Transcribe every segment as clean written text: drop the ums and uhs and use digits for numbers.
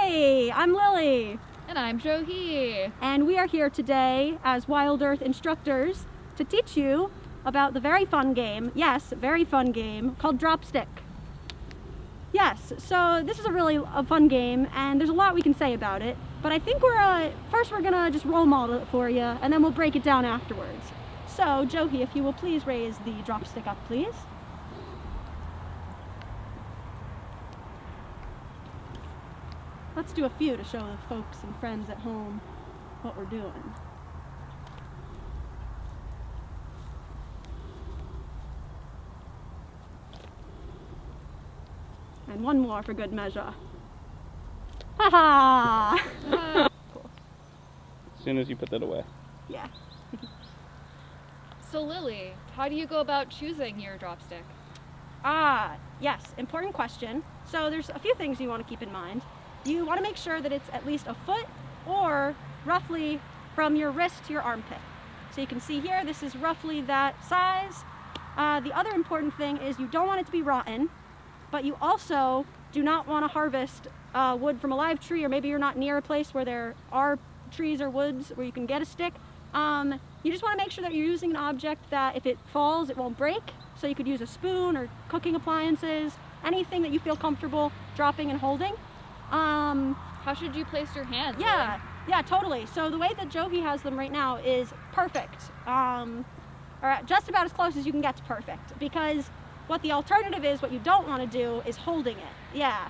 Hey, I'm Lily. And I'm Johee. And we are here today as Wild Earth instructors to teach you about the very fun game, yes, very fun game, called Dropstick. Yes, so this is a fun game, and there's a lot we can say about it, but I think first we're gonna just role model it for you, and then we'll break it down afterwards. So, Johee, if you will please raise the Dropstick up, please. Let's do a few to show the folks and friends at home what we're doing. And one more for good measure. Ha ha! Cool. As soon as you put that away. Yeah. So Lily, how do you go about choosing your dropstick? Yes, important question. So there's a few things you want to keep in mind. You want to make sure that it's at least a foot or roughly from your wrist to your armpit. So you can see here, this is roughly that size. The other important thing is you don't want it to be rotten, but you also do not want to harvest wood from a live tree, or maybe you're not near a place where there are trees or woods where you can get a stick. You just want to make sure that you're using an object that if it falls, it won't break. So you could use a spoon or cooking appliances, anything that you feel comfortable dropping and holding. How should you place your hands? Yeah, yeah, totally. So the way that Johee has them right now is perfect, or just about as close as you can get to perfect, because what the alternative is, what you don't want to do, is holding it. Yeah,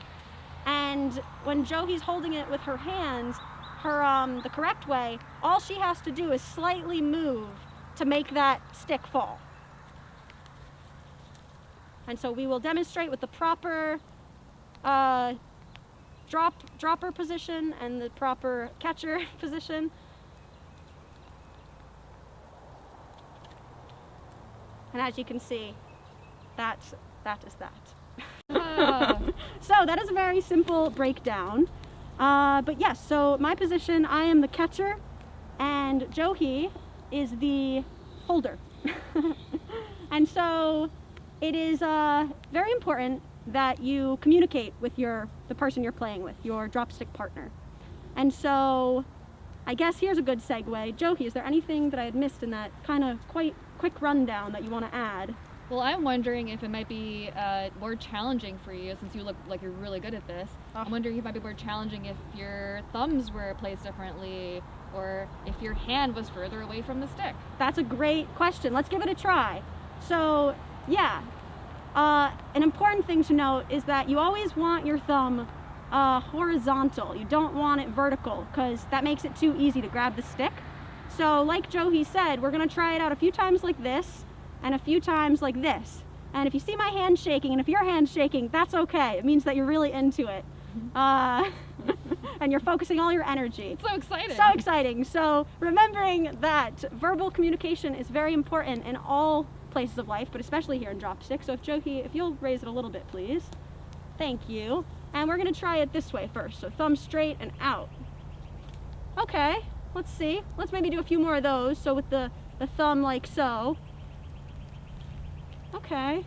and when Johee's holding it with her hands, the correct way, all she has to do is slightly move to make that stick fall. And so we will demonstrate with the proper dropper position and the proper catcher position. And as you can see, that is that. So that is a very simple breakdown. But yes, so my position, I am the catcher, and Johee is the holder. And so it is very important that you communicate with the person you're playing with, your dropstick partner. And so I guess here's a good segue. Johee, is there anything that I had missed in that kind of quite quick rundown that you want to add? Well, I'm wondering if it might be more challenging for you, since you look like you're really good at this. I'm wondering if it might be more challenging if your thumbs were placed differently, or if your hand was further away from the stick. That's a great question. Let's give it a try. So, yeah. An important thing to note is that you always want your thumb horizontal. You don't want it vertical, because that makes it too easy to grab the stick. So like Johee said, we're going to try it out a few times like this and a few times like this. And if you see my hand shaking, and if your hand's shaking, that's okay. It means that you're really into it. And you're focusing all your energy. It's so exciting. So exciting. So remembering that verbal communication is very important in all places of life, but especially here in Dropstick. So if Johee, if you'll raise it a little bit, please. Thank you. And we're going to try it this way first. So thumb straight and out. Okay, let's see. Let's maybe do a few more of those. So with the thumb like so. Okay.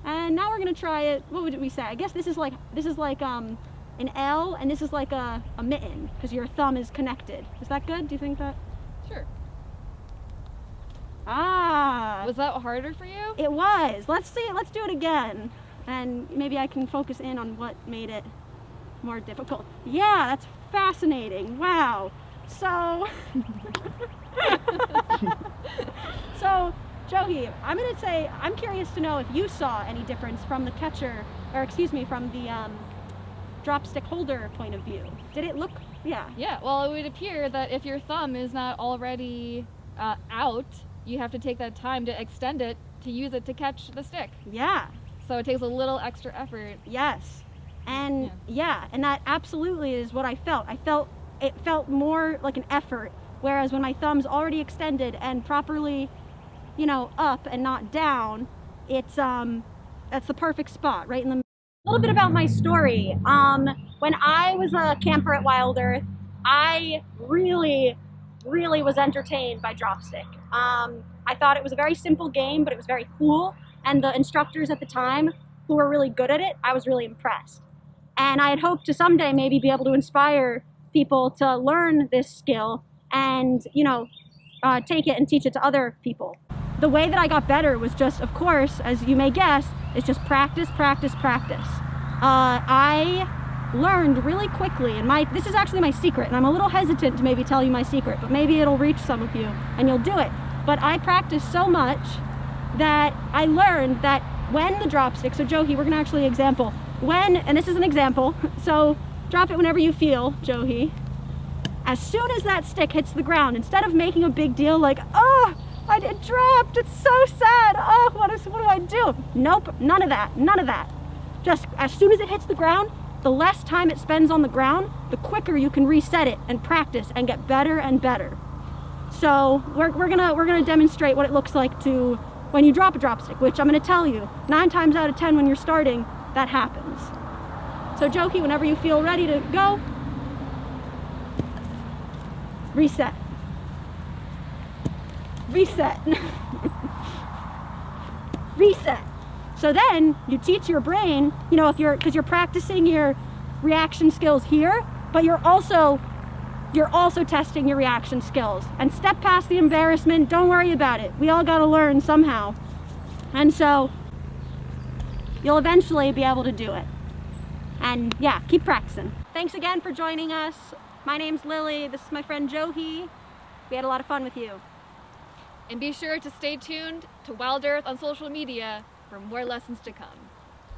And now we're going to try it. What would we say? I guess this is like an L, and this is like a mitten, because your thumb is connected. Is that good? Do you think that? Sure. Was that harder for you? It was. Let's see. Let's do it again. And maybe I can focus in on what made it more difficult. Yeah, that's fascinating. Wow. So, Johee, I'm curious to know if you saw any difference from the catcher, or excuse me, from the dropstick holder point of view. Did it look, yeah. Yeah, well, it would appear that if your thumb is not already out, you have to take that time to extend it to use it to catch the stick. Yeah. So it takes a little extra effort. Yes. And and that absolutely is what I felt. It felt more like an effort, whereas when my thumb's already extended and properly, up and not down, it's that's the perfect spot, right in the middle. A little bit about my story. When I was a camper at Wild Earth, I really was entertained by Dropstick. I thought it was a very simple game, but it was very cool. And the instructors at the time, who were really good at it, I was really impressed. And I had hoped to someday maybe be able to inspire people to learn this skill and, take it and teach it to other people. The way that I got better was just, of course, as you may guess, it's just practice, practice, practice. I learned really quickly, and this is actually my secret, and I'm a little hesitant to maybe tell you my secret, but maybe it'll reach some of you and you'll do it. But I practiced so much that I learned that when the drop stick, so Johee, we're gonna actually example, and this is an example, so drop it whenever you feel, Johee. As soon as that stick hits the ground, instead of making a big deal like, oh, it dropped, it's so sad, oh, what do I do? Nope, none of that. Just as soon as it hits the ground, the less time it spends on the ground, the quicker you can reset it and practice and get better and better. So we're gonna demonstrate what it looks like to when you drop a drop stick, which I'm gonna tell you, 9 times out of 10 when you're starting, that happens. So Johee, whenever you feel ready to go, reset. Reset. Reset. So then you teach your brain, because you're practicing your reaction skills here, but you're also testing your reaction skills. And step past the embarrassment, don't worry about it. We all got to learn somehow. And so you'll eventually be able to do it. And yeah, keep practicing. Thanks again for joining us. My name's Lily. This is my friend Johee. We had a lot of fun with you. And be sure to stay tuned to Wild Earth on social media for more lessons to come.